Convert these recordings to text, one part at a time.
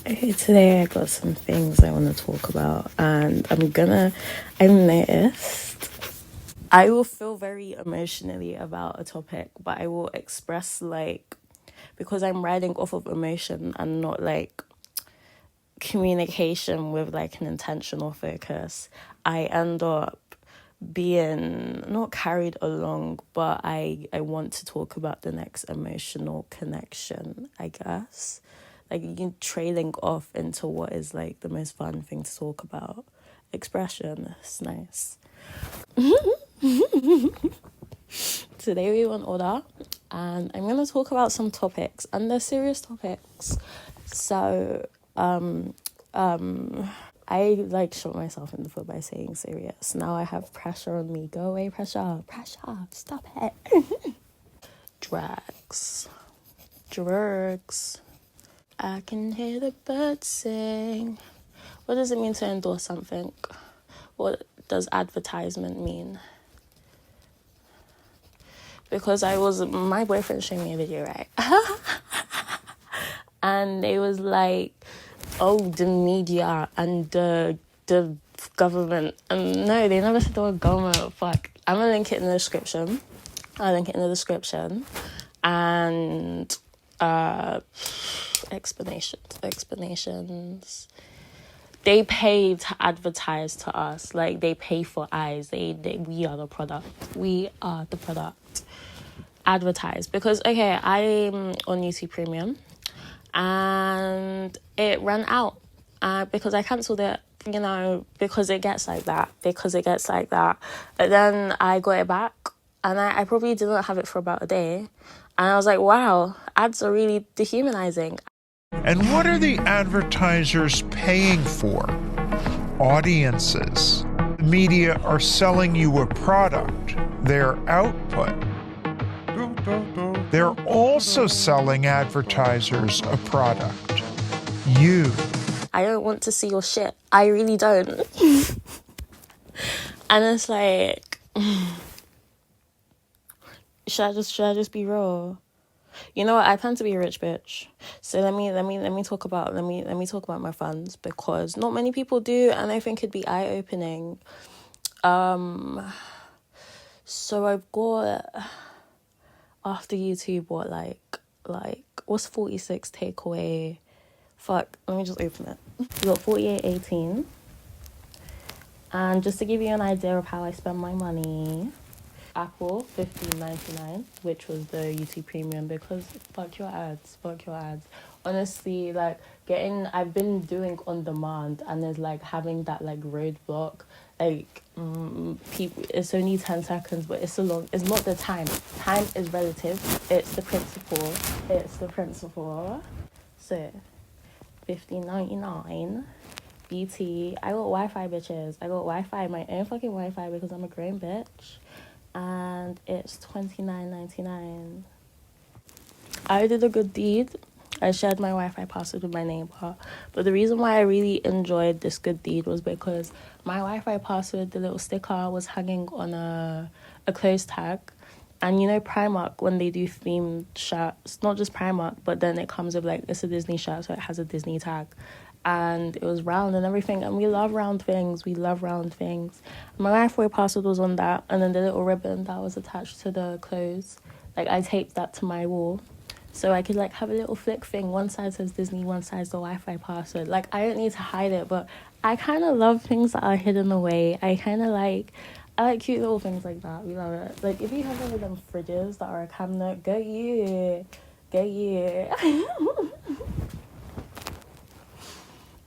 Okay, today I got some things I want to talk about, and I've noticed I will feel very emotionally about a topic, but I will express because I'm riding off of emotion and not like communication with like an intentional focus. I end up being not carried along, but I want to talk about the next emotional connection, I guess. Like you trailing off into what is like the most fun thing to talk about. Expression. It's nice. Today we want order, and I'm gonna talk about some topics, and they're serious topics. So I like shot myself in the foot by saying serious. Now I have pressure on me. Go away, pressure. Pressure. Stop it. Drugs. Drugs. I can hear the birds sing. What does it mean to endorse something? What does advertisement mean? Because my boyfriend showed me a video, right? And it was like, oh, the media and the government. And no, they never said the word government. Fuck. I'm gonna link it in the description. I'll link it in the description. And explanations. They pay to advertise to us. Like they pay for eyes. We are the product. We are the product. Advertise. Because okay, I'm on YouTube Premium and it ran out because I cancelled it, because it gets like that. But then I got it back and I probably didn't have it for about a day. And I was like, wow, ads are really dehumanizing. And what are the advertisers paying for? Audiences. The media are selling you a product, their output. They're also selling advertisers a product, you. I don't want to see your shit. I really don't. And it's like, should I just be real? You know what? I plan to be a rich bitch. So let me talk about my funds, because not many people do, and I think it'd be eye opening. So I've got, after YouTube, what what's 46 takeaway? Fuck, let me just open it. We got 48.18. And just to give you an idea of how I spend my money, Apple $15.99, which was the YouTube Premium, because fuck your ads. Honestly, I've been doing on demand, and there's having that roadblock. People, it's only 10 seconds, but it's not the time. Time is relative. It's the principle. So $15.99. BT. I got Wi-Fi, bitches. I got Wi-Fi, my own fucking Wi-Fi, because I'm a grown bitch. And it's $29.99. I did a good deed. I shared my Wi-Fi password with my neighbor. But the reason why I really enjoyed this good deed was because my Wi-Fi password, the little sticker, was hanging on a clothes tag. And Primark, when they do themed shirts, not just Primark, but then it comes with it's a Disney shirt, so it has a Disney tag. And it was round and everything, and we love round things. My Wi-Fi password was on that, and then the little ribbon that was attached to the clothes, I taped that to my wall, so I could have a little flick thing. One side says Disney, one side's the Wi-Fi password. I don't need to hide it, but I kind of love things that are hidden away. I like cute little things like that. We love it. If you have one of them fridges that are a cabinet, go you.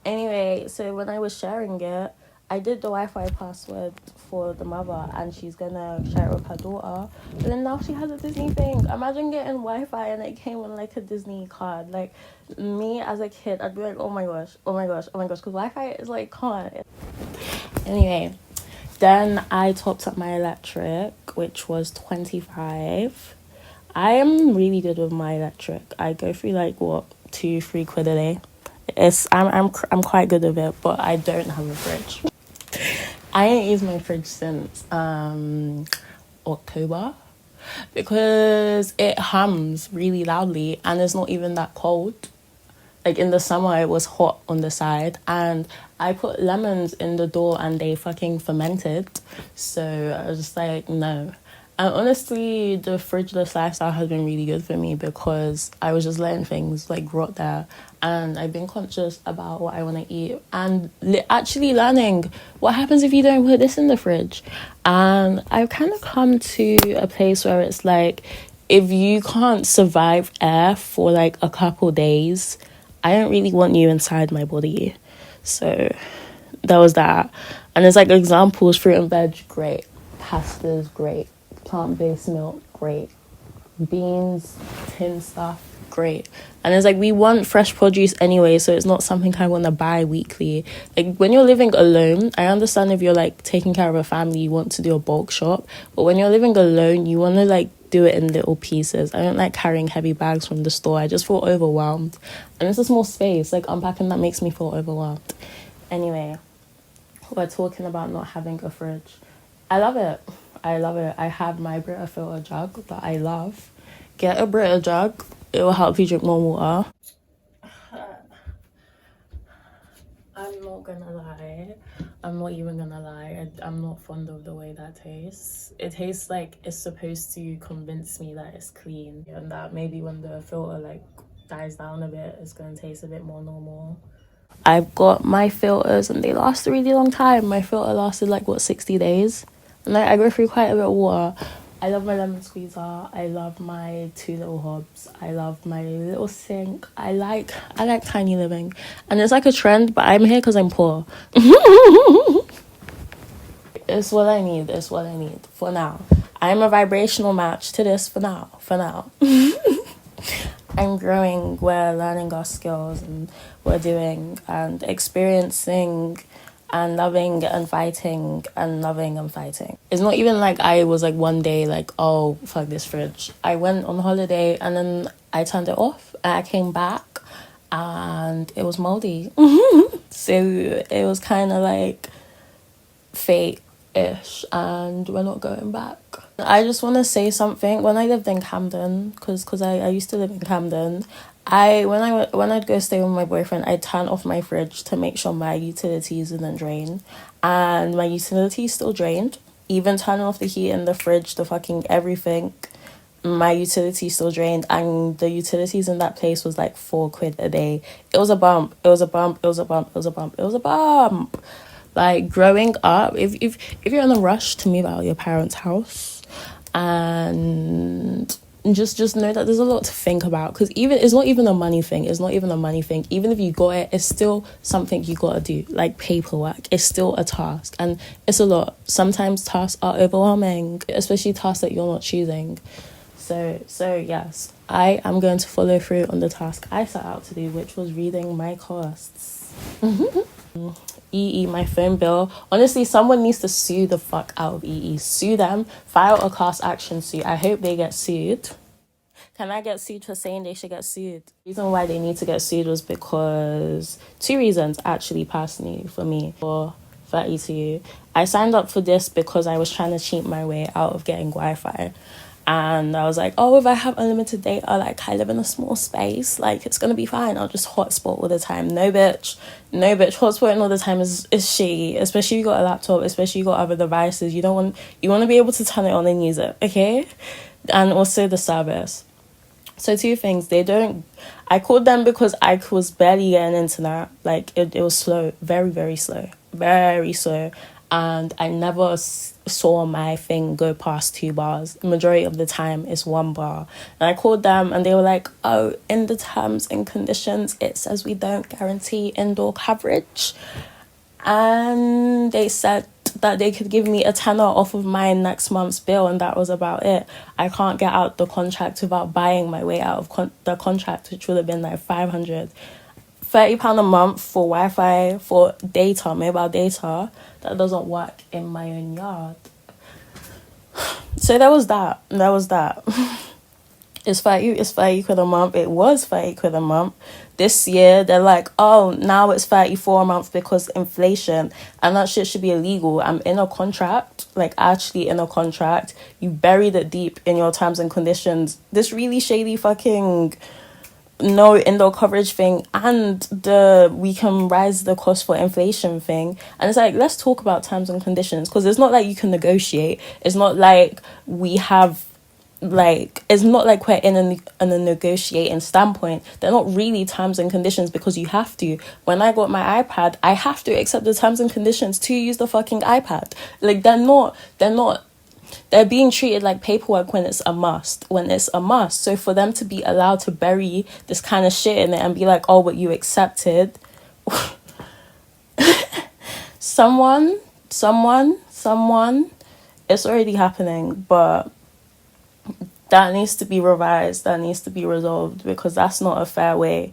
Anyway, so when I was sharing it, I did the Wi-Fi password for the mother, and she's gonna share it with her daughter. But then now she has a Disney thing. Imagine getting Wi-Fi and it came on a Disney card. Me as a kid, I'd be like, oh my gosh, because Wi-Fi is can't. Anyway, then I topped up my electric, which was $25. I am really good with my electric. I go through 2-3 quid a day. I'm quite good with it, but I don't have a fridge. I ain't used my fridge since October, because it hums really loudly and it's not even that cold. Like in the summer, it was hot on the side, and I put lemons in the door and they fucking fermented. So I was just like, no. And honestly, the fridgeless lifestyle has been really good for me because I was just letting things like rot there. And I've been conscious about what I want to eat and actually learning what happens if you don't put this in the fridge. And I've kind of come to a place where it's like, if you can't survive air for like a couple days, I don't really want you inside my body. So that was that. And there's like examples: fruit and veg, great. Pastas, great. Plant-based milk, great. Beans, tin stuff, great. And it's like, we want fresh produce anyway, so it's not something I want to buy weekly. Like when you're living alone, I understand if you're like taking care of a family, you want to do a bulk shop. But when you're living alone, you want to like do it in little pieces. I don't like carrying heavy bags from the store. I just feel overwhelmed. And it's a small space. Like unpacking that makes me feel overwhelmed. Anyway, we're talking about not having a fridge. I love it. I love it. I have my Brita filter jug that I love. Get a Brita jug. It will help you drink more water. I'm not gonna lie. I'm not even gonna lie. I'm not fond of the way that tastes. It tastes like it's supposed to convince me that it's clean, and that maybe when the filter like dies down a bit, it's gonna taste a bit more normal. I've got my filters and they last a really long time. My filter lasted like 60 days. And I go through quite a bit of water. I love my lemon squeezer. I love my 2 little hobs. I love my little sink. I like tiny living. And it's like a trend, but I'm here because I'm poor. It's what I need. It's what I need for now. I'm a vibrational match to this for now. For now. I'm growing. We're learning our skills and we're doing and experiencing and loving and fighting and loving and fighting. It's not even like I was like one day like, oh, fuck this fridge. I went on holiday and then I turned it off and I came back and it was moldy. So it was kind of like fate-ish and we're not going back. I just want to say something. When I lived in Camden, because I used to live in Camden, when I'd go stay with my boyfriend, I'd turn off my fridge to make sure my utilities didn't drain, and my utilities still drained. Even turning off the heat in the fridge, the fucking everything, my utilities still drained, and the utilities in that place was like £4 a day. It was a bump. It was a bump. It was a bump. It was a bump. It was a bump. Like growing up, if you're in a rush to move out of your parents' house, and just know that there's a lot to think about, because even it's not even a money thing. Even if you got it, it's still something you gotta do, like paperwork. It's still a task, and it's a lot. Sometimes tasks are overwhelming, especially tasks that you're not choosing. So yes, I am going to follow through on the task I set out to do, which was reading my costs. EE, my phone bill. Honestly, someone needs to sue the fuck out of EE. Sue them. File a class action suit. I hope they get sued. Can I get sued for saying they should get sued? The reason why they need to get sued was because 2 reasons, actually, personally, for me. For 32, I signed up for this because I was trying to cheat my way out of getting Wi-Fi. And I was like, oh, if I have unlimited data, like I live in a small space, like it's gonna be fine. I'll just hotspot all the time. No bitch. Hotspotting all the time is shitty, especially if you got a laptop, especially if you got other devices. You want to be able to turn it on and use it, okay? And also the service. So 2 things. I called them because I was barely getting internet. Like it was slow, very, very slow, very slow. And I never saw my thing go past 2 bars. The majority of the time, it's 1 bar. And I called them and they were like, oh, in the terms and conditions, it says we don't guarantee indoor coverage. And they said that they could give me a tenner off of my next month's bill, and that was about it. I can't get out the contract without buying my way out of the contract, which would have been like £500. £30 a month for Wi-Fi, for data, mobile data, that doesn't work in my own yard. So that was that. It's 30 quid a month. It was 30 quid a month. This year, they're like, oh, now it's 34 a month because inflation. And that shit should be illegal. I'm in a contract, like actually in a contract. You buried it deep in your terms and conditions. This really shady fucking no indoor coverage thing and the we can rise the cost for inflation thing. And it's like, let's talk about terms and conditions, because it's not like you can negotiate. It's not like we have, like, it's not like we're in a negotiating standpoint. They're not really terms and conditions, because you have to. When I got my iPad, I have to accept the terms and conditions to use the fucking iPad. Like, they're being treated like paperwork when it's a must. So for them to be allowed to bury this kind of shit in it and be like, oh, but you accepted. someone, it's already happening, but that needs to be revised. That needs to be resolved, because that's not a fair way.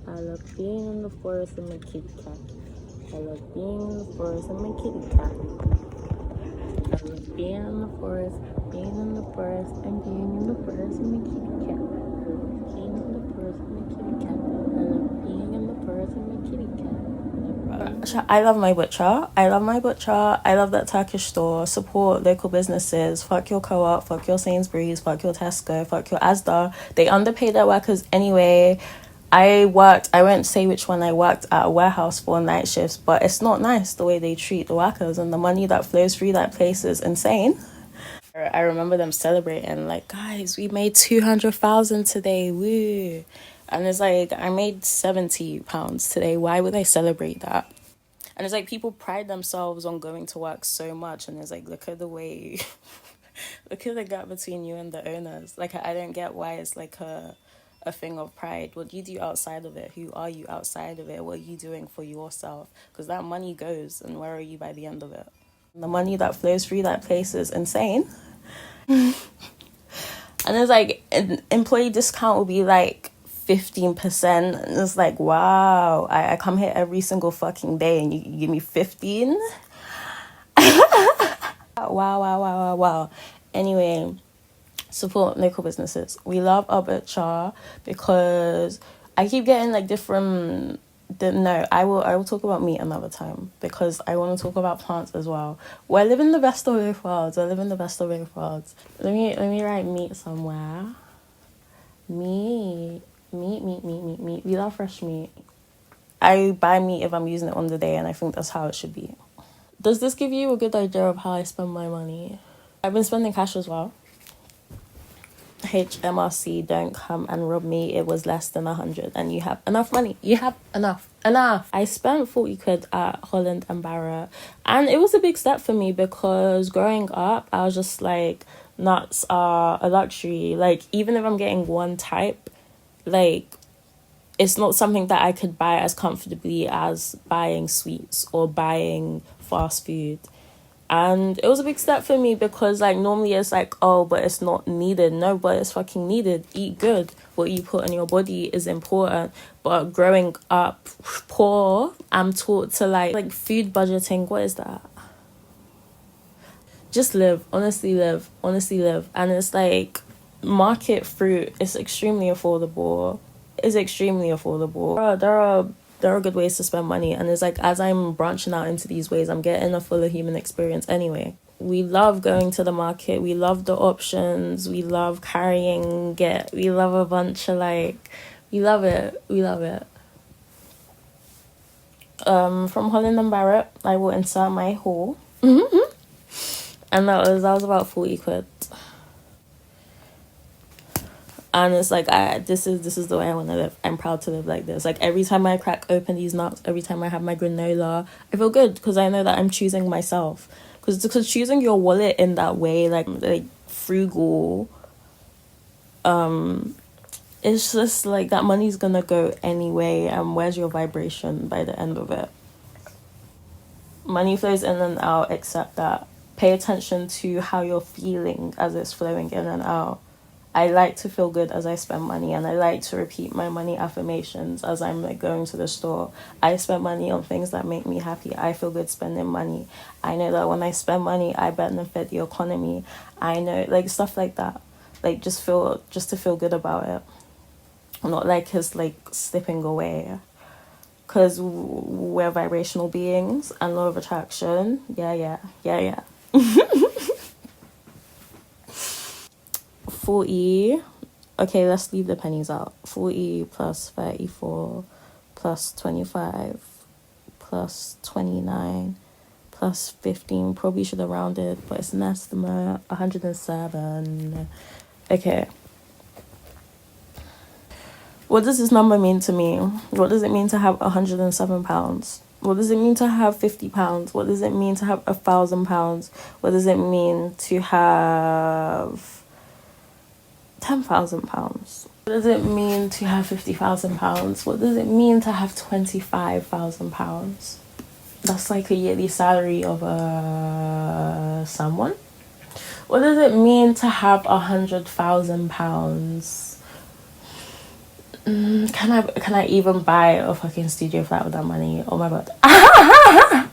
I love being in the forest and my kitty cat. I love being in the forest and my kitty cat. I love being in the forest, being in the forest, and being in the forest and my kitty cat. I love being in the forest and my kitty cat. I love being in the forest and my kitty cat. I love my butcher. I love that Turkish store. Support local businesses. Fuck your co-op. Fuck your Sainsbury's. Fuck your Tesco. Fuck your Asda. They underpay their workers anyway. I won't say which one I worked at a warehouse for night shifts, but it's not nice the way they treat the workers, and the money that flows through that place is insane. I remember them celebrating, like, guys, we made 200,000 today, woo. And it's like, I made £70 today. Why would I celebrate that? And it's like, people pride themselves on going to work so much, and it's like, look at the way, look at the gap between you and the owners. Like, I don't get why it's like a thing of pride. What do you do outside of it? Who are you outside of it? What are you doing for yourself? Because that money goes, and where are you by the end of it? The money that flows through that place is insane. And it's like, an employee discount will be like 15%, and it's like, wow, I come here every single fucking day and you give me 15. Wow. Anyway, support local businesses. We love our butcher, because I keep getting like different. No, I will talk about meat another time, because I want to talk about plants as well. We're living the best of both worlds. Let me write meat somewhere. Meat. We love fresh meat. I buy meat if I'm using it on the day, and I think that's how it should be. Does this give you a good idea of how I spend my money? I've been spending cash as well. HMRC, don't come and rob me. It was less than 100, and you have enough money. You have enough. I spent 40 quid at Holland and Barrett, and it was a big step for me, because growing up, I was just like, nuts are a luxury. Like, even if I'm getting one type, like, it's not something that I could buy as comfortably as buying sweets or buying fast food. And it was a big step for me, because like, normally it's like, oh, but it's not needed. No, but it's fucking needed. Eat good. What you put in your body is important. But growing up poor, I'm taught to like food budgeting. What is that? Just live. Honestly live. And it's like, market fruit is extremely affordable. There are good ways to spend money, and it's like, as I'm branching out into these ways, I'm getting a fuller human experience anyway. We love going to the market. We love the options. We love carrying it. We love a bunch of like, we love it. From Holland and Barrett, I will insert my haul. And that was about 40 quid. And it's like, this is the way I want to live. I'm proud to live like this. Like, every time I crack open these nuts, every time I have my granola, I feel good, because I know that I'm choosing myself. Because choosing your wallet in that way, like frugal, it's just like, that money's gonna go anyway, and where's your vibration by the end of it? Money flows in and out, accept that. Pay attention to how you're feeling as it's flowing in and out. I like to feel good as I spend money, and I like to repeat my money affirmations as I'm like going to the store. I spend money on things that make me happy. I feel good spending money. I know that when I spend money, I benefit the economy. I know, like, stuff like that. Like, just to feel good about it. not like it's like slipping away, because we're vibrational beings and law of attraction. Yeah. 40. Okay, let's leave the pennies out. 40 plus 34 plus 25 plus 29 plus 15. Probably should have rounded, but it's an estimate. 107. Okay. What does this number mean to me? What does it mean to have £107? What does it mean to have £50? What does it mean to have £1,000? What does it mean to have £10,000? What does it mean to have £50,000? What does it mean to have £25,000? That's like a yearly salary of someone. What does it mean to have £100,000? Can I even buy a fucking studio flat with that money? Oh my god.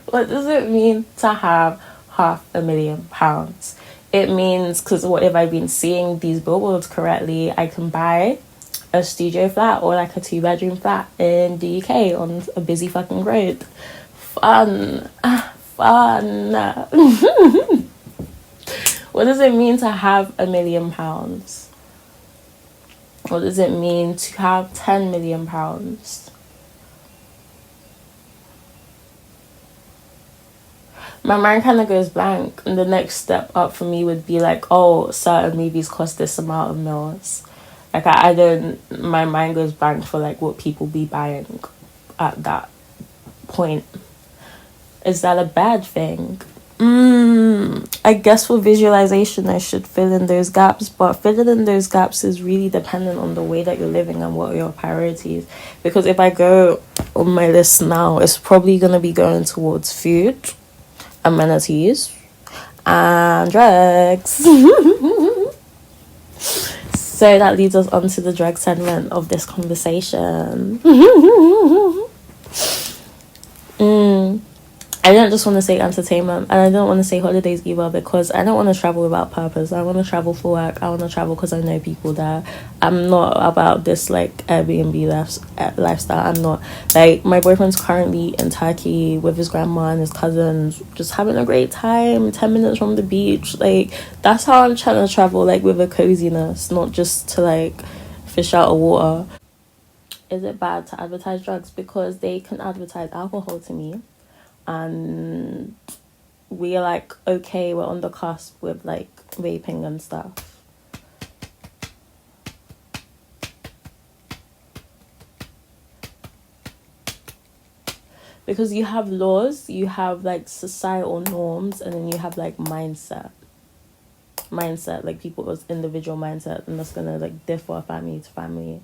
What does it mean to have £500,000? It means, because what if I've been seeing these billboards correctly, I can buy a studio flat or like a 2-bedroom flat in the UK on a busy fucking road. Fun. What does it mean to have £1,000,000? What does it mean to have £10 million? My mind kind of goes blank, and the next step up for me would be like, oh, certain movies cost this amount of mils. Like I don't, my mind goes blank for like what people be buying at that point. Is that a bad thing? I guess for visualization I should fill in those gaps, but filling in those gaps is really dependent on the way that you're living and what are your priorities. Because if I go on my list now, it's probably going to be going towards food, amenities, and drugs. So that leads us on to the drug segment of this conversation. I don't just want to say entertainment, and I don't want to say holidays either, because I don't want to travel without purpose. I want to travel for work. I want to travel because I know people there. I'm not about this like Airbnb lifestyle. I'm not. Like, my boyfriend's currently in Turkey with his grandma and his cousins, just having a great time, 10 minutes from the beach. Like, that's how I'm trying to travel, like with a coziness, not just to like fish out of water. Is it bad to advertise drugs? Because they can advertise alcohol to me, and we're like, okay, we're on the cusp with like vaping and stuff. Because you have laws, you have like societal norms, and then you have like mindset, like people's individual mindset, and that's gonna like differ family to family,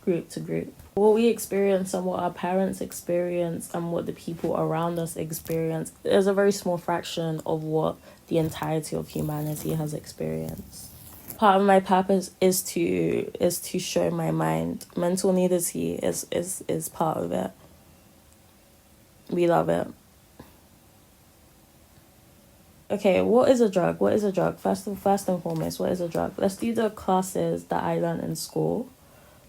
group to group. What we experience and what our parents experience and what the people around us experience is a very small fraction of what the entirety of humanity has experienced. Part of my purpose is to show my mind. Mental nudity is part of it. We love it. Okay, what is a drug? First and foremost, what is a drug? Let's do the classes that I learned in school.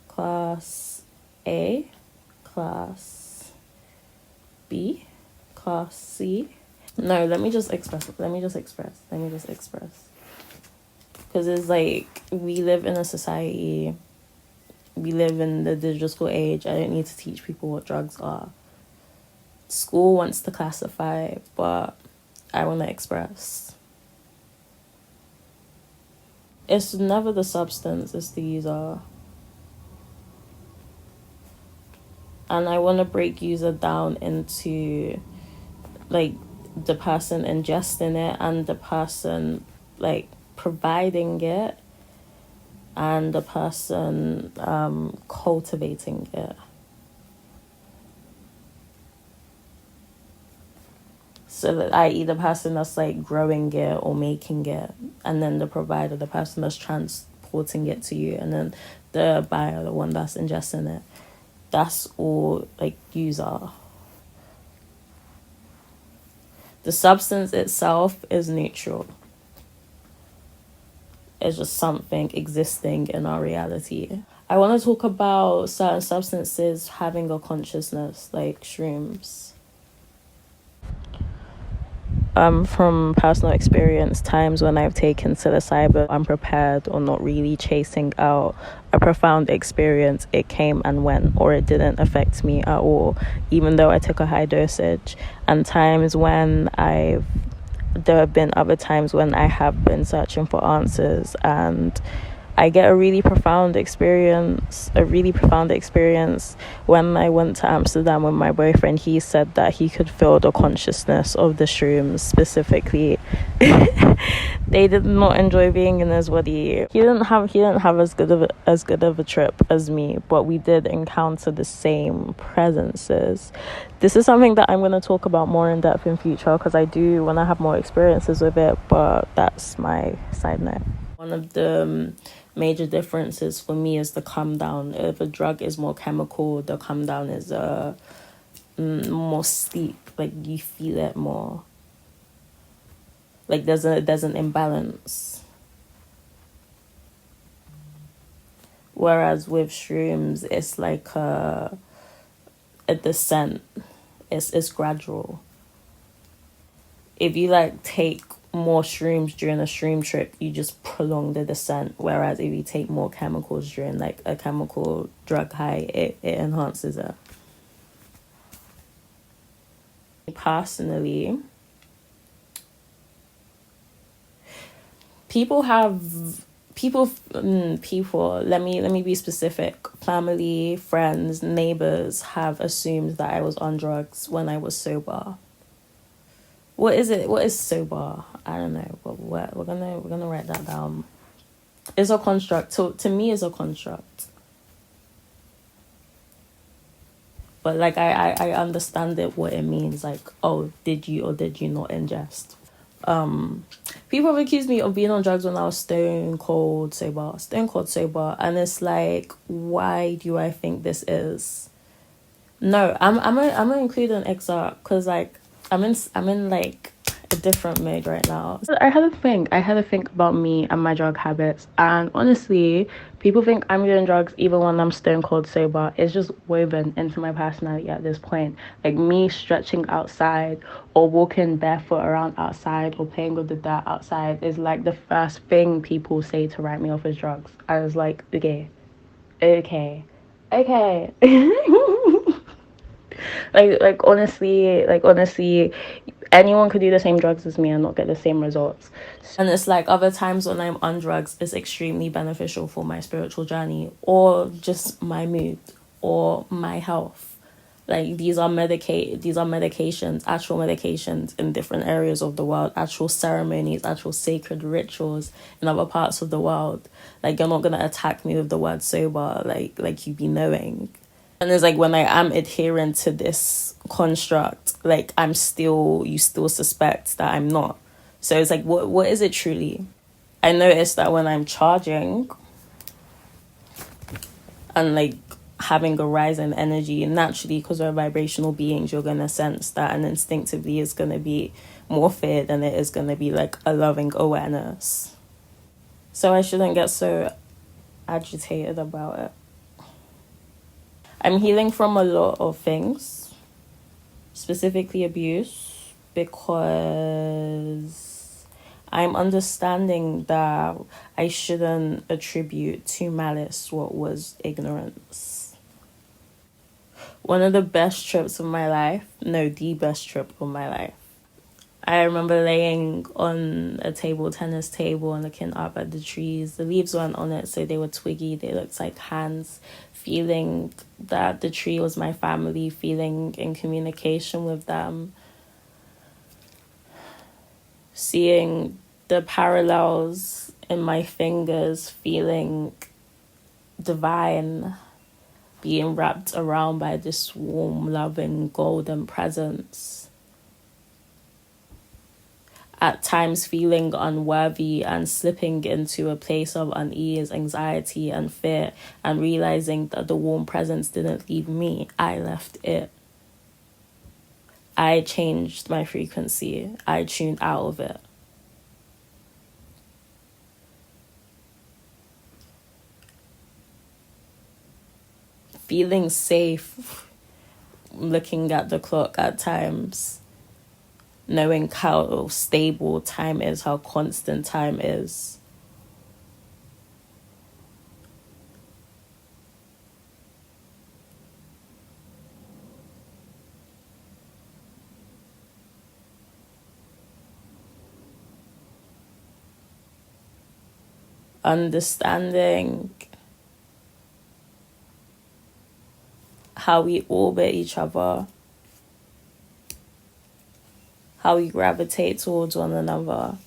Class A, Class B, Class C. No, let me just express. Because it's like, we live in a society, we live in the digital age. I don't need to teach people what drugs are. School wants to classify, but I want to express. It's never the substance, it's the user. And I want to break user down into like the person ingesting it and the person like providing it and the person cultivating it. So that, i.e., the person that's like growing it or making it, and then the provider, the person that's transporting it to you, and then the buyer, the one that's ingesting it. That's all like user. The substance itself is neutral. It's just something existing in our reality. I want to talk about certain substances having a consciousness, like shrooms. From personal experience, times when I've taken psilocybin unprepared or not really chasing out a profound experience, it came and went, or it didn't affect me at all, even though I took a high dosage. And there have been other times when I have been searching for answers, and I get a really profound experience. When I went to Amsterdam with my boyfriend, he said that he could feel the consciousness of the shrooms specifically. They did not enjoy being in his body. He didn't have as good of a trip as me, but we did encounter the same presences. This is something that I'm going to talk about more in depth in future, because I do want to have more experiences with it, but that's my side note. One of the major differences for me is the come down. If a drug is more chemical, the come down is more steep. Like, you feel it more. Like, there's an imbalance. Whereas with shrooms, it's like a descent. It's gradual. If you like take more shrooms during a shroom trip, you just prolong the descent. Whereas if you take more chemicals during like a chemical drug high, it enhances it. Personally, people let me be specific. Family, friends, neighbors have assumed that I was on drugs when I was sober. What is it? What is sober? I don't know, but we're gonna write that down. It's a construct. So to me, it's a construct. But like I understand it, what it means. Like, oh, did you or did you not ingest? People have accused me of being on drugs when I was stone cold sober, and it's like, why do I think this is? No, I'm gonna include an excerpt, because like I'm in like a different mood right now. I had to think about me and my drug habits, and honestly, people think I'm doing drugs even when I'm stone cold sober. It's just woven into my personality at this point. Like, me stretching outside or walking barefoot around outside or playing with the dirt outside is like the first thing people say to write me off as drugs. I was like, okay. like honestly, anyone could do the same drugs as me and not get the same results. And it's like, other times when I'm on drugs is extremely beneficial for my spiritual journey, or just my mood, or my health. Like, these are medications, actual medications in different areas of the world, actual ceremonies, actual sacred rituals in other parts of the world. Like, you're not gonna attack me with the word sober, like you be knowing. And it's like, when I am adhering to this construct, like, you still suspect that I'm not. So it's like, what is it truly? I noticed that when I'm charging and like having a rise in energy, naturally, because we're vibrational beings, you're gonna sense that, and instinctively it's gonna be more fear than it is gonna be like a loving awareness. So I shouldn't get so agitated about it. I'm healing from a lot of things, specifically abuse, because I'm understanding that I shouldn't attribute to malice what was ignorance. One of the best trips of my life, no, the best trip of my life. I remember laying on a tennis table, and looking up at the trees. The leaves weren't on it, so they were twiggy. They looked like hands. Feeling that the tree was my family, feeling in communication with them. Seeing the parallels in my fingers, feeling divine, being wrapped around by this warm, loving, golden presence. At times feeling unworthy and slipping into a place of unease, anxiety, and fear, and realizing that the warm presence didn't leave me, I left it. I changed my frequency. I tuned out of it. feeling safe looking at the clock at times, knowing how stable time is, how constant time is. Understanding how we orbit each other, how we gravitate towards one another,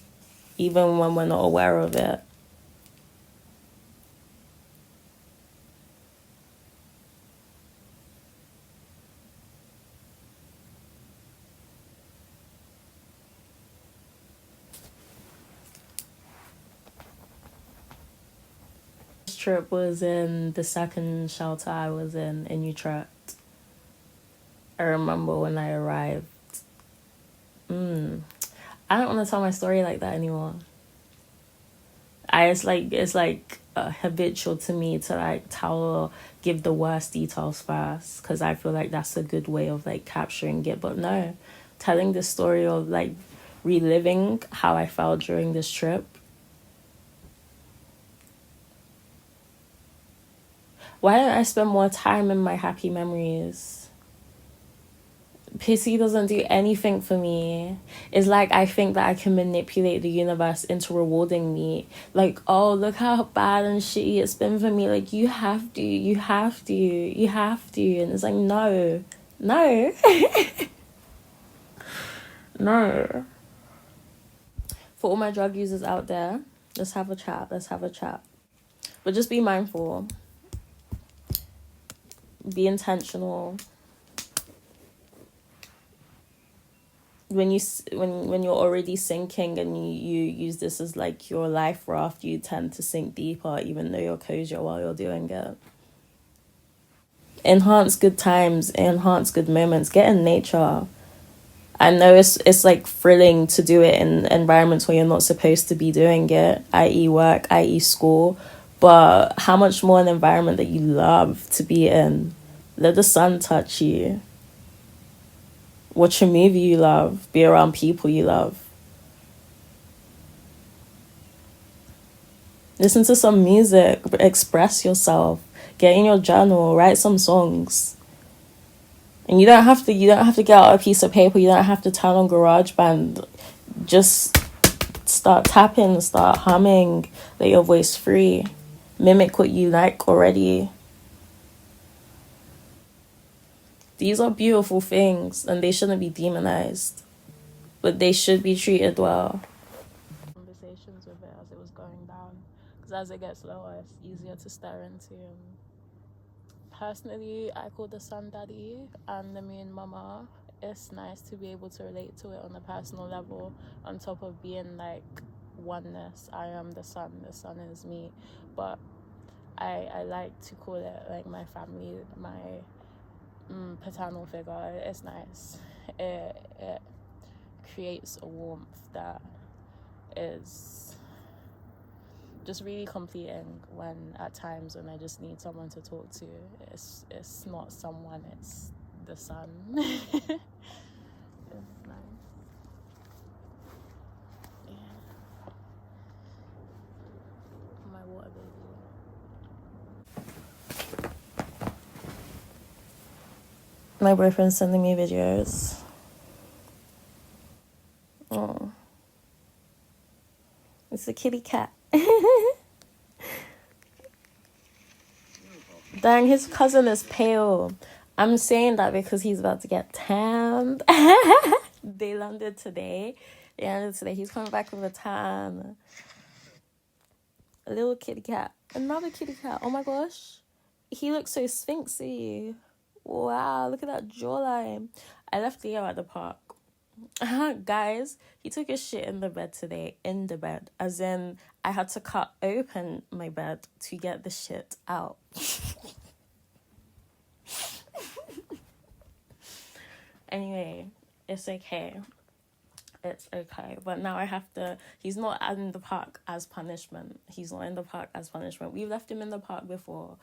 even when we're not aware of it. This trip was in the second shelter I was in Utrecht. I remember when I arrived. I don't want to tell my story like that anymore. It's like habitual to me to like give the worst details first, because I feel like that's a good way of like capturing it. But no, telling the story of like reliving how I felt during this trip. Why don't I spend more time in my happy memories? Pity doesn't do anything for me. It's like I think that I can manipulate the universe into rewarding me. Like, oh, look how bad and shitty it's been for me. Like, you have to, you have to, you have to. And it's like, no, no, no. For all my drug users out there, let's have a chat. Let's have a chat. But just be mindful. Be intentional. When you're already sinking and you use this as like your life raft, you tend to sink deeper even though you're kosher while you're doing it. Enhance good times, enhance good moments, get in nature. I know it's like thrilling to do it in environments where you're not supposed to be doing it, i.e. work, i.e. school, but how much more an environment that you love to be in. Let the sun touch you. Watch a movie you love. Be around people you love. Listen to some music. Express yourself. Get in your journal. Write some songs. And you don't have to get out a piece of paper. You don't have to turn on GarageBand. Just start tapping. Start humming. Let your voice free. Mimic what you like already. These are beautiful things, and they shouldn't be demonized, but they should be treated well. Conversations with it as it was going down, because as it gets lower, it's easier to stare into. Personally, I call the sun daddy and the moon mama. It's nice to be able to relate to it on a personal level, on top of being like oneness. I am the sun is me. But I like to call it like my family, my paternal figure. It's nice. It creates a warmth that is just really completing when at times when I just need someone to talk to. It's not someone, it's the sun. It's nice. Yeah. My water baby. My boyfriend's sending me videos. Oh. It's a kitty cat. Dang, his cousin is pale. I'm saying that because he's about to get tanned. They landed today. He's coming back with a tan. A little kitty cat. Another kitty cat. Oh my gosh. He looks so sphinxy. Wow, look at that jawline. I left Leo at the park. Guys, he took his shit in the bed today. In the bed. As in, I had to cut open my bed to get the shit out. Anyway, it's okay. It's okay. But now I have to... He's not in the park as punishment. We've left him in the park before.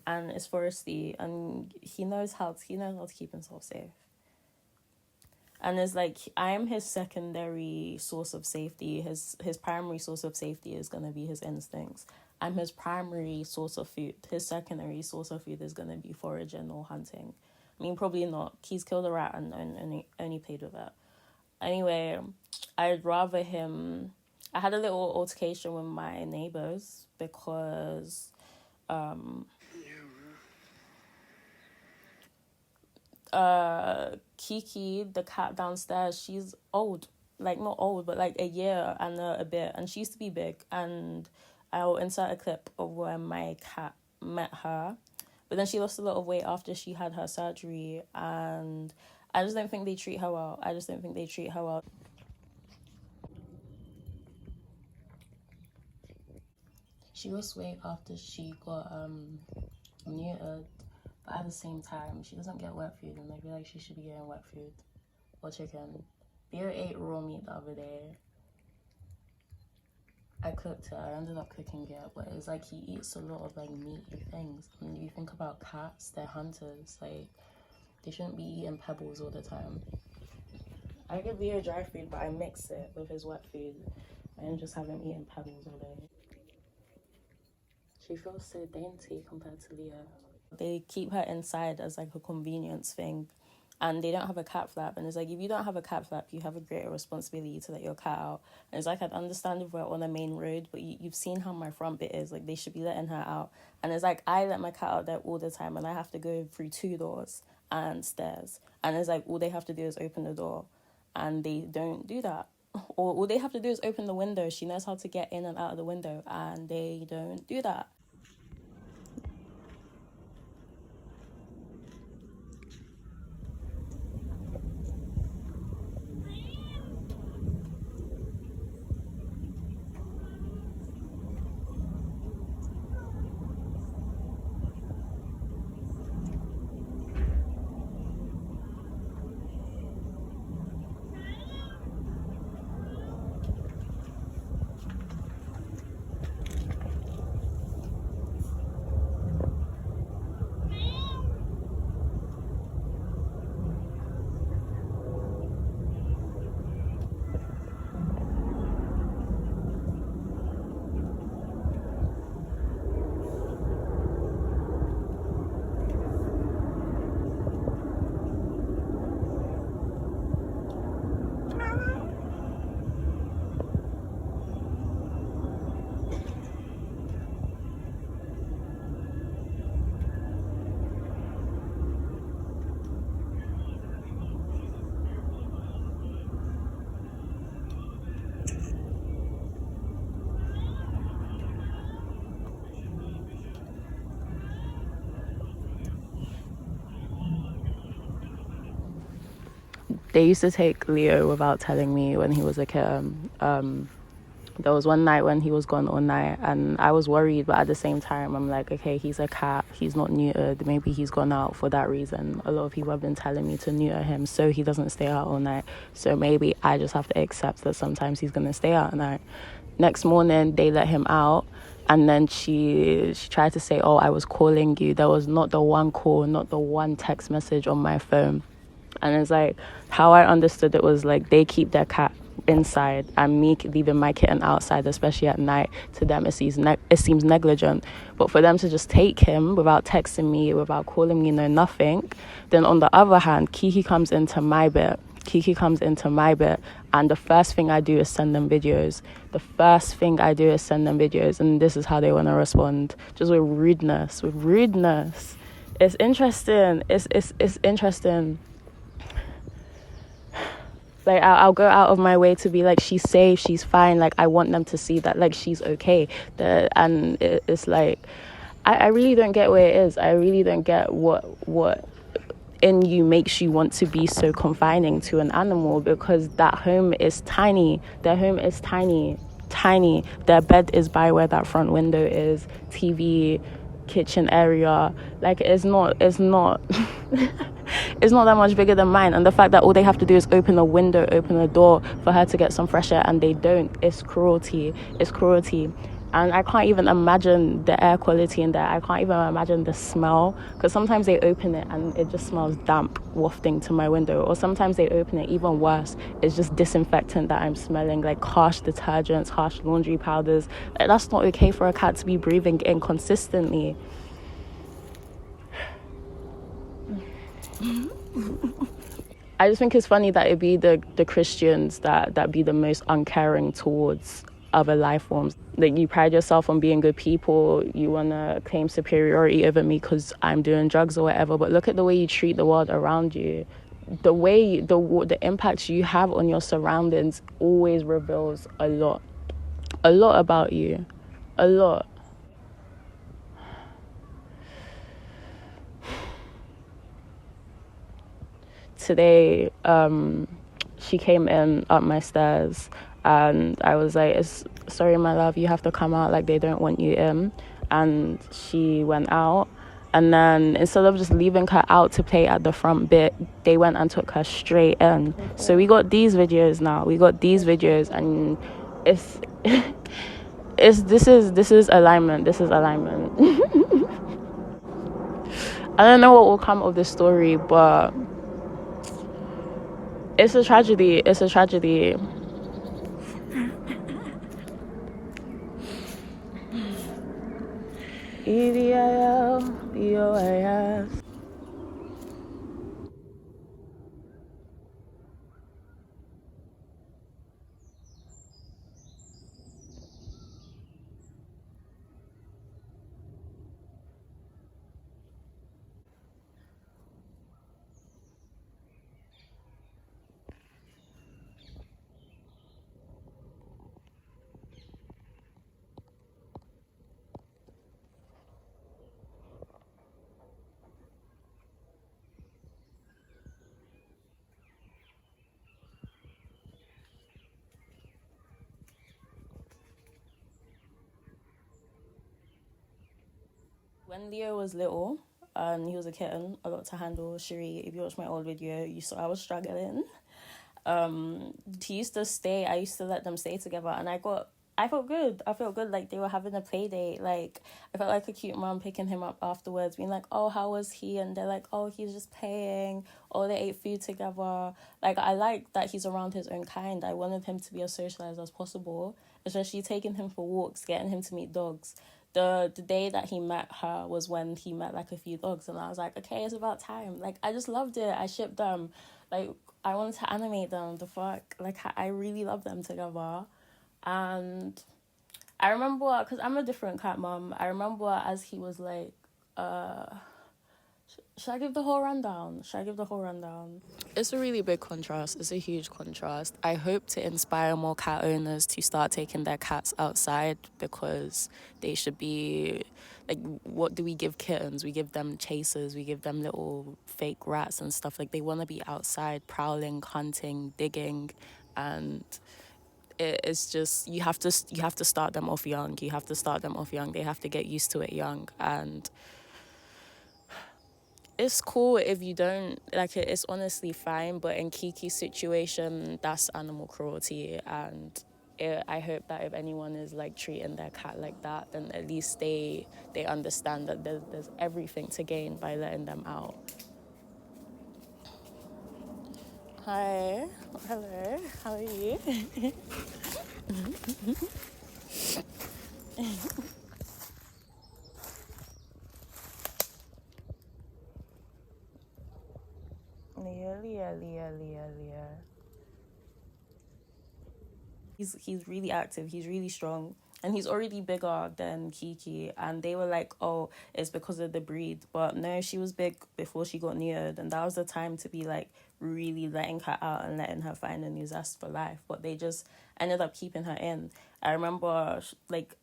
and it's foresty, and he knows how to keep himself safe. And it's like, I am his secondary source of safety. His primary source of safety is gonna be his instincts. I'm his primary source of food. His secondary source of food is gonna be foraging or hunting. I mean, probably not. He's killed a rat and only played with it. Anyway, I'd rather him. I had a little altercation with my neighbors because Kiki, the cat downstairs, she's old. Like, not old, but like a year and a bit. And she used to be big. And I'll insert a clip of where my cat met her. But then she lost a lot of weight after she had her surgery. And I just don't think they treat her well. She lost weight after she got neutered. But at the same time, she doesn't get wet food, and I feel like she should be getting wet food or chicken. Beer ate raw meat the other day. I cooked it. I ended up cooking it, but it's like he eats a lot of like meaty things. And you think about cats, they're hunters. Like, they shouldn't be eating pebbles all the time. I give Beer dry food, but I mix it with his wet food. I don't just have him eating pebbles all day. She feels so dainty compared to Leah. They keep her inside as like a convenience thing, and they don't have a cat flap. And it's like, if you don't have a cat flap, you have a greater responsibility to let your cat out. And it's like, I'd understand if we're on a main road, but you've seen how my front bit is. Like, they should be letting her out. And it's like, I let my cat out there all the time, and I have to go through 2 doors and stairs. And it's like, all they have to do is open the door, and they don't do that. Or all they have to do is open the window. She knows how to get in and out of the window, and they don't do that. They used to take Leo without telling me when he was a kitten. There was one night when he was gone all night, and I was worried, but at the same time, I'm like, okay, he's a cat, he's not neutered, maybe he's gone out for that reason. A lot of people have been telling me to neuter him so he doesn't stay out all night. So maybe I just have to accept that sometimes he's going to stay out at night. Next morning, they let him out, and then she tried to say, oh, I was calling you. There was not the one call, not the one text message on my phone. And it's like, how I understood it was like, they keep their cat inside, and me leaving my kitten outside, especially at night, to them it seems negligent. But for them to just take him without texting me, without calling me, no nothing. Then on the other hand, Kiki comes into my bit, and the first thing I do is send them videos. And this is how they want to respond, just with rudeness. It's interesting. It's interesting. Like, I'll go out of my way to be like, she's safe, she's fine. Like, I want them to see that, like, she's okay. And it's like, I really don't get where it is. I really don't get what in you makes you want to be so confining to an animal, because that home is tiny. Their home is tiny. Their bed is by where that front window is. TV, kitchen area, like, it's not it's not that much bigger than mine. And the fact that all they have to do is open a window, open a door for her to get some fresh air, and they don't, it's cruelty. And I can't even imagine the air quality in there. I can't even imagine the smell, because sometimes they open it and it just smells damp wafting to my window, or sometimes they open it, even worse, it's just disinfectant that I'm smelling, like harsh detergents, harsh laundry powders. Like, that's not okay for a cat to be breathing in consistently. I just think it's funny that it be the Christians that be the most uncaring towards other life forms. Like, you pride yourself on being good people, you want to claim superiority over me because I'm doing drugs or whatever, but look at the way you treat the world around you. The way, the impact you have on your surroundings always reveals a lot about you. A lot. Today, she came in up my stairs, and I was like, sorry, my love, you have to come out, like, they don't want you in. And she went out, and then instead of just leaving her out to play at the front bit, they went and took her straight in. So we got these videos now. And it's this is alignment. I don't know what will come of this story, but it's a tragedy. EDILBOAS. When Leo was little, and he was a kitten, I got to handle Cherie. If you watch my old video, you saw I was struggling. He used to stay. I used to let them stay together, and I felt good. I felt good, like they were having a play date. Like, I felt like a cute mom picking him up afterwards, being like, "Oh, how was he?" And they're like, "Oh, he's just playing." Oh, they ate food together. Like, I like that he's around his own kind. I wanted him to be as socialized as possible, especially taking him for walks, getting him to meet dogs. The day that he met her was when he met like a few dogs, and I was like, okay, it's about time. Like, I just loved it. I shipped them. Like, I wanted to animate them. The fuck, like, I really love them together. And I remember, because I'm a different cat mom, I remember as he was like, should I give the whole rundown? It's a really big contrast. It's a huge contrast. I hope to inspire more cat owners to start taking their cats outside, because they should be, like, what do we give kittens? We give them chasers, we give them little fake rats and stuff. Like, they want to be outside prowling, hunting, digging, and it's just, you have to start them off young. They have to get used to it young. And it's cool if you don't like it. It's honestly fine, but in Kiki's situation, that's animal cruelty. And I hope that if anyone is like treating their cat like that, then at least they understand that there's everything to gain by letting them out. Hi. Hello. How are you? Leah. He's really active. He's really strong. And he's already bigger than Kiki. And they were like, oh, it's because of the breed. But no, she was big before she got neutered. And that was the time to be like really letting her out and letting her find a new zest for life. But they just ended up keeping her in. I remember like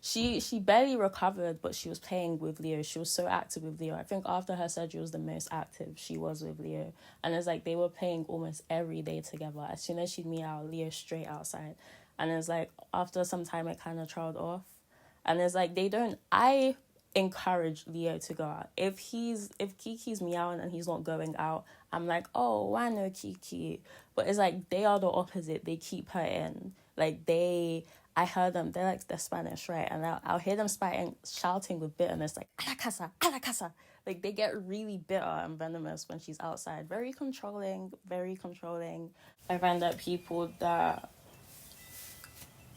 she barely recovered, but she was playing with Leo. She was so active with Leo. I think after her surgery was the most active she was with Leo. And it's like they were playing almost every day together. As soon as she'd meow, Leo straight outside. And it's like after some time it kind of trailed off. And it's like I encourage Leo to go out. If Kiki's meowing and he's not going out, I'm like, oh, why no Kiki? But it's like they are the opposite. They keep her in. Like I heard them. They're Spanish, right? And I'll hear them shouting with bitterness, like "a la casa, a la casa." Like they get really bitter and venomous when she's outside. Very controlling, very controlling. I find that people that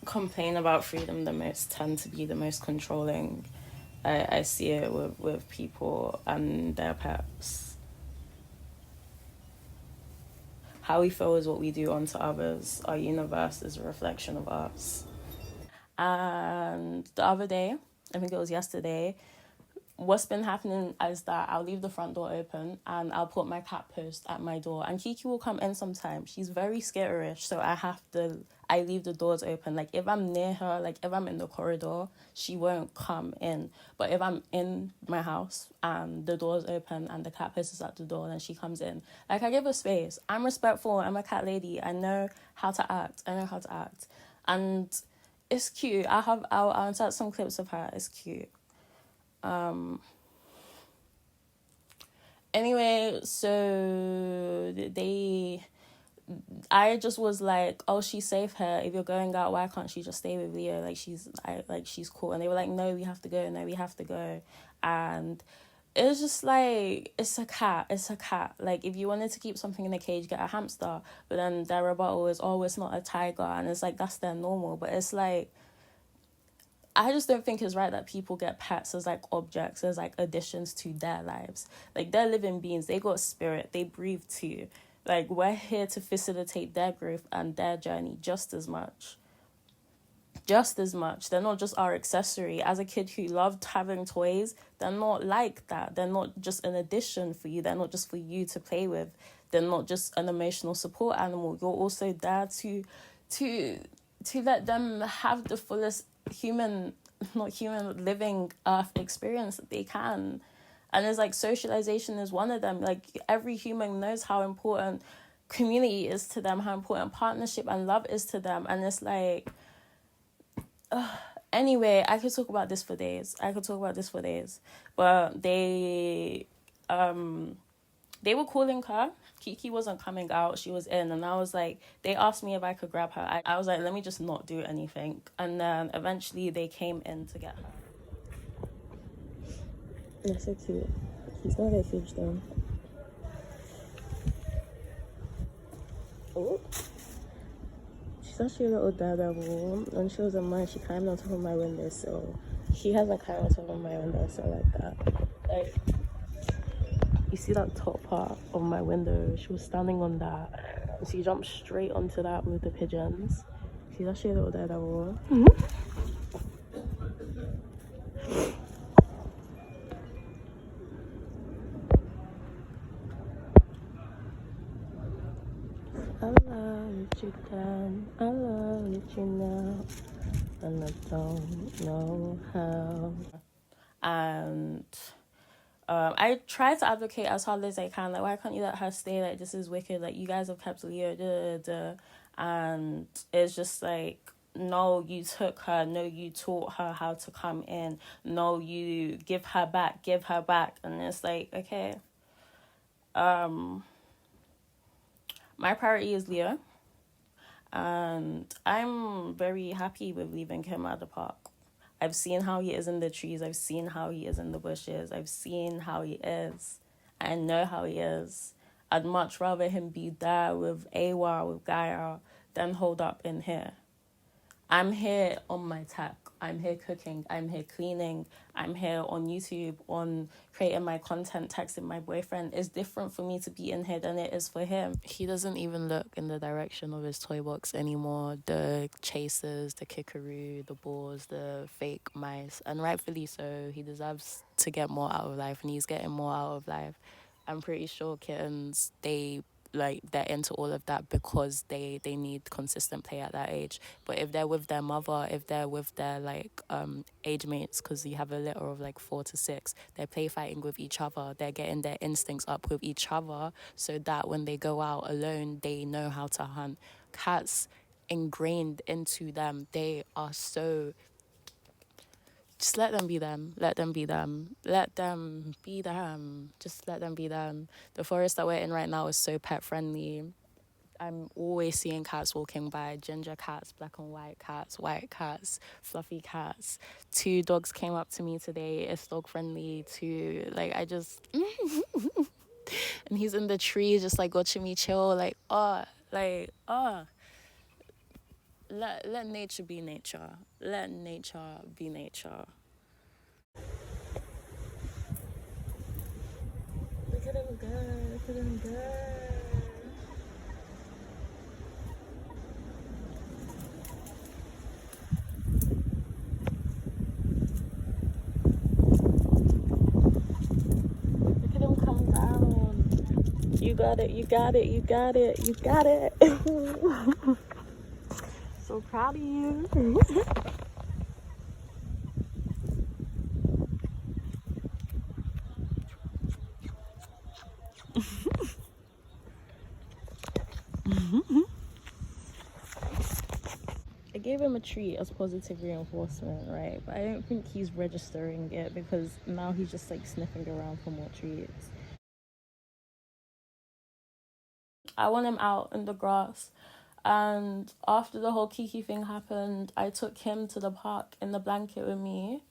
complain about freedom the most tend to be the most controlling. I see it with people and their pets. How we feel is what we do unto others. Our universe is a reflection of us. And the other day, I think it was yesterday, what's been happening is that I'll leave the front door open and I'll put my cat post at my door, and Kiki will come in sometimes. She's very skitterish, so I leave the doors open. Like if I'm near her, like if I'm in the corridor, she won't come in. But if I'm in my house and the door's open and the cat post is at the door, then she comes in. Like I give her space. I'm respectful. I'm a cat lady. I know how to act. And it's cute. I'll insert some clips of her. It's cute. Anyway, so I just was like, oh, she's safe here. If you're going out, why can't she just stay with Leo? Like she's cool. And they were like, no, we have to go. No, we have to go. And it's just like, it's a cat. It's a cat. Like if you wanted to keep something in a cage, get a hamster. But then their rebuttal is, oh, it's not a tiger. And it's like, that's their normal. But it's like, I just don't think it's right that people get pets as like objects, as like additions to their lives. Like they're living beings, they got spirit, they breathe too. Like we're here to facilitate their growth and their journey just as much. Just as much. They're not just our accessory. As a kid who loved having toys, they're not like that. They're not just an addition for you. They're not just for you to play with. They're not just an emotional support animal. You're also there to let them have the fullest not human living earth experience that they can. And it's like socialization is one of them. Like every human knows how important community is to them, how important partnership and love is to them. And it's like, anyway, I could talk about this for days. But they were calling her. Kiki wasn't coming out. She was in. And I was like, they asked me if I could grab her. I was like, let me just not do anything. And then eventually they came in to get her. That's so cute. He's gonna get huge though. Oh. She's actually a little daredevil. When she was in mine, she climbed on top of my windowsill. She hasn't climbed on top of my windowsill like that. Like, you see that top part of my window? She was standing on that. And she jumped straight onto that with the pigeons. She's actually a little daredevil. I love you then, I love you now, and I don't know how. And I try to advocate as hard as I can. Like, why can't you let her stay? Like, this is wicked. Like, you guys have kept Leo. Da, da, da. And it's just like, no, you took her. No, you taught her how to come in. No, you give her back. And it's like, okay. My priority is Leo. And I'm very happy with leaving him at the park. I've seen how he is in the trees. I've seen how he is in the bushes. I've seen how he is. I know how he is. I'd much rather him be there with Awa, with Gaia, than hold up in here. I'm here on my tech. I'm here cooking. I'm here cleaning. I'm here on YouTube, on creating my content, texting my boyfriend. It's different for me to be in here than it is for him. He doesn't even look in the direction of his toy box anymore. The chasers, the kickaroo, the balls, the fake mice. And rightfully so. He deserves to get more out of life, and he's getting more out of life. I'm pretty sure kittens, they're into all of that because they need consistent play at that age. But if they're with their mother, if they're with their age mates, because you have a litter of 4 to 6, they're play fighting with each other, they're getting their instincts up with each other, so that when they go out alone, they know how to hunt. Cats, ingrained into them, they are so, just let them be them. Let them be them. Let them be them. Just let them be them. The forest that we're in right now is so pet friendly. I'm always seeing cats walking by, ginger cats, black and white cats, fluffy cats. 2 dogs came up to me today. It's dog friendly too. Like, I just, and he's in the tree just like watching me chill. Let nature be nature. Let nature be nature. Look at him go. Look at him go. Look at him come down. You got it. You got it. You got it. You got it. So proud of you. I gave him a treat as positive reinforcement, right? But I don't think he's registering it because now he's just like sniffing around for more treats. I want him out in the grass. And after the whole Kiki thing happened, I took him to the park in the blanket with me.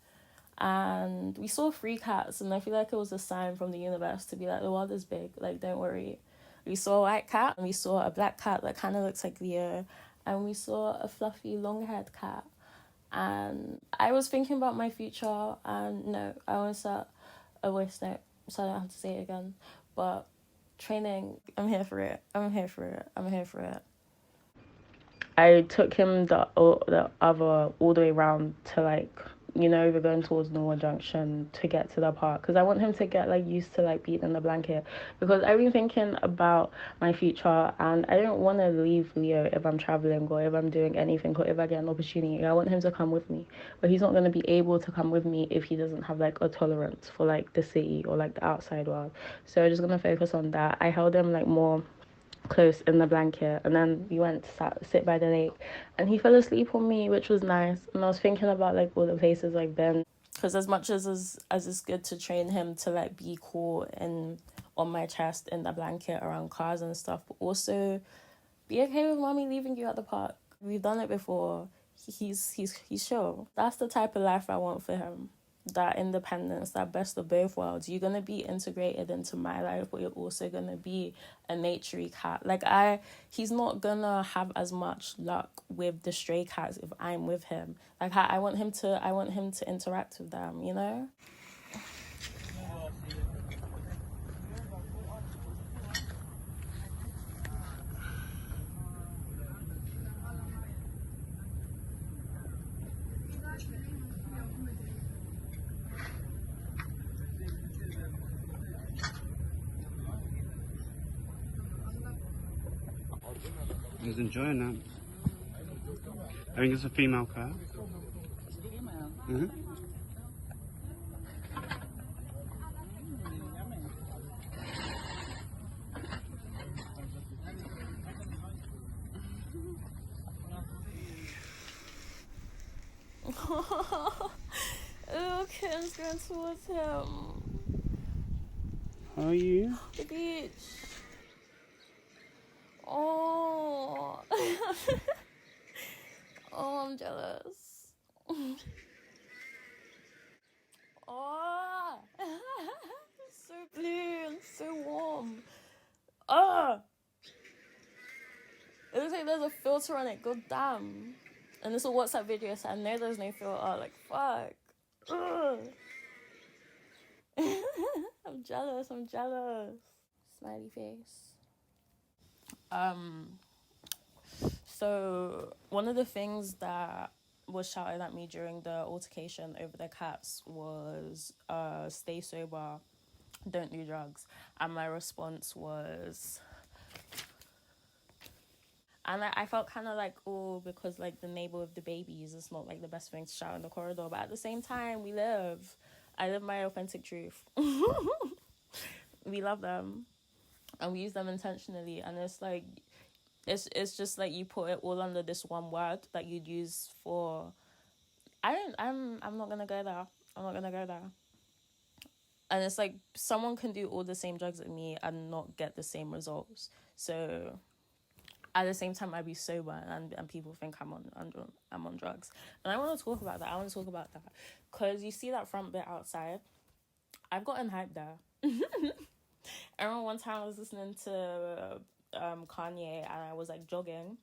And we saw 3 cats. And I feel like it was a sign from the universe to be like, the world is big. Like, don't worry. We saw a white cat. And we saw a black cat that kind of looks like Leo. And we saw a fluffy, long-haired cat. And I was thinking about my future. And no, I want to start a voice note so I don't have to say it again. But training, I'm here for it. I'm here for it. I'm here for it. I took him the other all the way around to like, you know, we're going towards Norwood Junction to get to the park because I want him to get like used to like being in the blanket because I've been thinking about my future and I don't want to leave Leo if I'm traveling or if I'm doing anything or if I get an opportunity. I want him to come with me, but he's not going to be able to come with me if he doesn't have like a tolerance for like the city or like the outside world. So I'm just going to focus on that. I held him like more close in the blanket and then we went to sit by the lake and he fell asleep on me, which was nice. And I was thinking about like all the places I've been because as much as it's good to train him to like be cool and on my chest in the blanket around cars and stuff, but also be okay with mommy leaving you at the park. We've done it before. He's chill. That's the type of life I want for him. That independence, that best of both worlds. You're gonna be integrated into my life, but you're also gonna be a naturey cat. He's not gonna have as much luck with the stray cats if I'm with him. Like I want him to interact with them, you know? He's enjoying that. I think it's a female cat. Female. Mm-hmm. Oh, Kim's going towards him. How are you? The beach. Oh. Oh, I'm jealous. Oh. It's so blue and so warm. Oh. It looks like there's a filter on it. God damn. And it's a WhatsApp video, so I know there's no filter. Like, fuck. Ugh. I'm jealous. I'm jealous. Smiley face. So one of the things that was shouted at me during the altercation over the cats was stay sober, don't do drugs. And my response was, and I felt kind of like, oh, because like the neighbor with the babies, it's not like the best thing to shout in the corridor. But at the same time, I live my authentic truth. We love them and we use them intentionally. And it's like, it's just like you put it all under this one word that you'd use for, I'm not gonna go there. I'm not gonna go there. And it's like someone can do all the same drugs as me and not get the same results. So at the same time I'd be sober and people think I'm on drugs. And I want to talk about that. Because you see that front bit outside? I've gotten hyped there. I remember one time I was listening to Kanye and I was like jogging.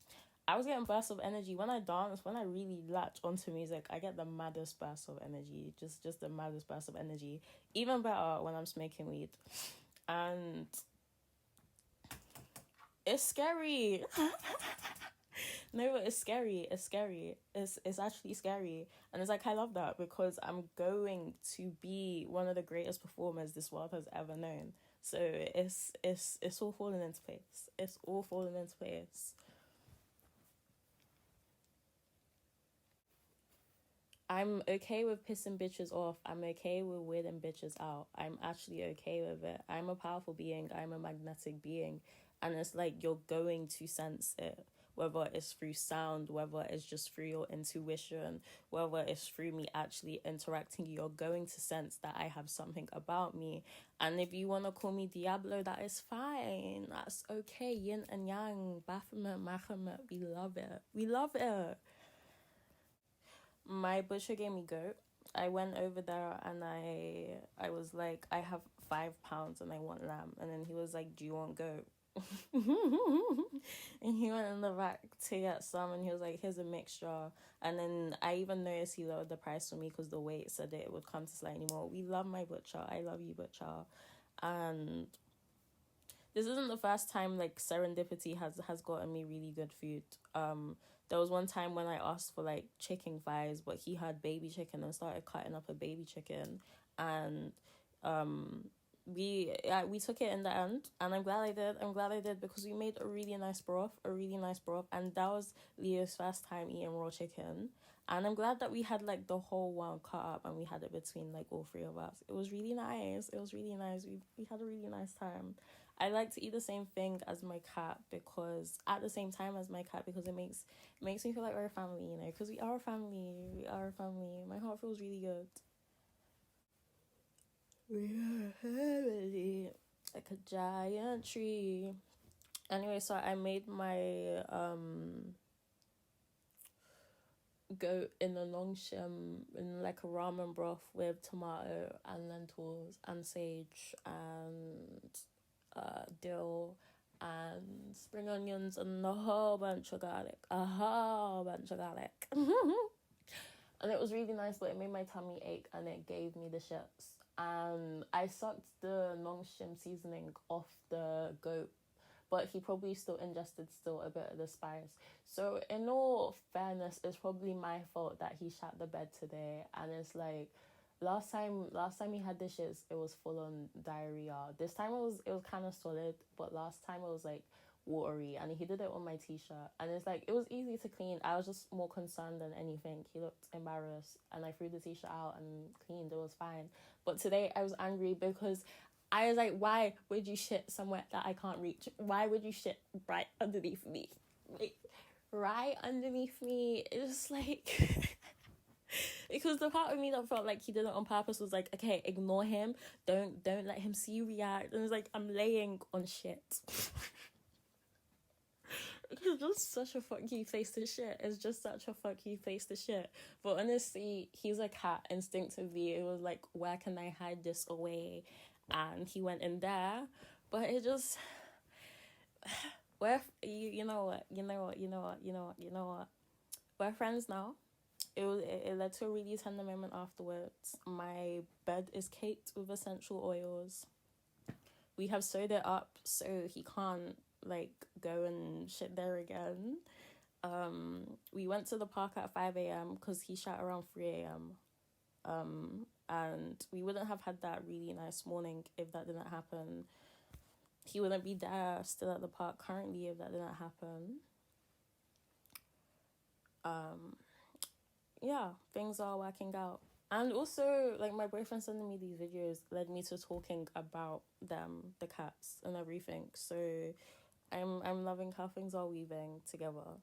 I was getting bursts of energy. When I dance, when I really latch onto music, I get the maddest burst of energy. Just the maddest burst of energy. Even better when I'm smoking weed. And it's scary. No, it's scary. It's scary. It's actually scary. And it's like, I love that because I'm going to be one of the greatest performers this world has ever known. So it's all falling into place. It's all falling into place. I'm okay with pissing bitches off. I'm okay with weirding bitches out. I'm actually okay with it. I'm a powerful being. I'm a magnetic being. And it's like you're going to sense it. Whether it's through sound, whether it's just through your intuition, whether it's through me actually interacting, you're going to sense that I have something about me. And if you want to call me Diablo, that is fine. That's okay. Yin and Yang, Baphomet, Mahomet, we love it. We love it. My butcher gave me goat. I went over there and I was like, I have £5 and I want lamb. And then he was like, do you want goat? And he went in the back to get some and he was like, here's a mixture. And then I even noticed he lowered the price for me because the weight said that it would come to slightly more. We love my butcher. I love you, butcher. And this isn't the first time like Serendipity has gotten me really good food. There was one time when I asked for like chicken thighs, but he had baby chicken and started cutting up a baby chicken, and we took it in the end, and I'm glad I did because we made a really nice broth, and that was Leo's first time eating raw chicken, and I'm glad that we had like the whole one cut up and we had it between like all three of us. It was really nice. We had a really nice time. I like to eat the same thing as my cat because at the same time as my cat because it makes me feel like we're a family, you know, because we are a family. My heart feels really good. We are a family, like a giant tree. Anyway, so I made my goat in a long shim in like a ramen broth with tomato and lentils and sage and dill and spring onions and a whole bunch of garlic. And it was really nice, but it made my tummy ache and it gave me the shits. And I sucked the long shim seasoning off the goat, but he probably still ingested a bit of the spice. So in all fairness, it's probably my fault that he shat the bed today. And it's like, last time he had the shits, it was full on diarrhea. This time it was kind of solid, but last time it was like watery, and he did it on my t-shirt, and it's like it was easy to clean. I was just more concerned than anything. He looked embarrassed, and I threw the t-shirt out and cleaned. It was fine. But today I was angry because I was like, why would you shit somewhere that I can't reach? Why would you shit right underneath me? Like, right underneath me. It's like because the part of me that felt like he did it on purpose was like, okay, ignore him, don't let him see you react. And it's like, I'm laying on shit. It's just such a fuck you face to shit. But honestly, he's a cat. Instinctively, it was like, where can I hide this away? And he went in there. But it just, you know what? We're friends now. It led to a really tender moment afterwards. My bed is caked with essential oils. We have sewed it up so he can't like go and shit there again. We went to the park at 5 a.m. because he shat around 3 a.m. And we wouldn't have had that really nice morning if that didn't happen. He wouldn't be there still at the park currently if that didn't happen. Yeah, things are working out. And also, like, my boyfriend sending me these videos led me to talking about the cats and everything. So I'm loving how things are weaving together.